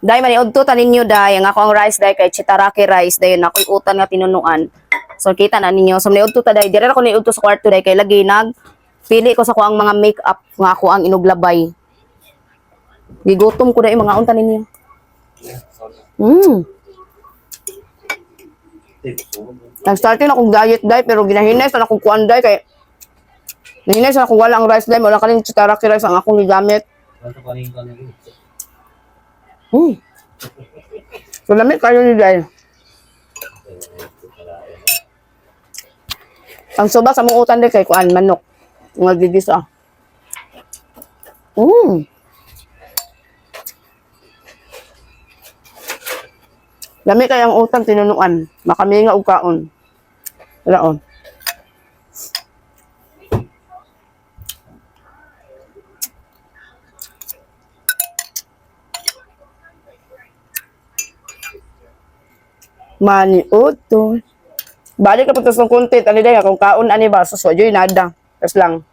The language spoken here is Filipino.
Dahil maniod to tanin nyo dahil ang ako ang rice dahil kay chitaraki rice dahil ako'y utan nga tinunuan. So kita na ninyo. So maniod to ta dahil dire ako niud to sa kwarto dahil kay lagi pili ko sa ko ang mga makeup nga ako ang inuglabay. Gigutom ko dahil mga unta ninyo. Nag-starting akong diet dahil pero ginahinay sa akong kuan dahil kay nahinay sa akong wala ang rice dahil wala kaning chitaraki rice ang akong gigamit. So lamit kayo ni dahil. Ang soba sa mong utan dahil kay kuan manok. Nga gigisa. Lami kayang utang tinunuan. Makaminga og kaon. Wala on. Mani uto. Balik ka pa sa content ani dai kung kaon ani ba so joy nada. Tas lang.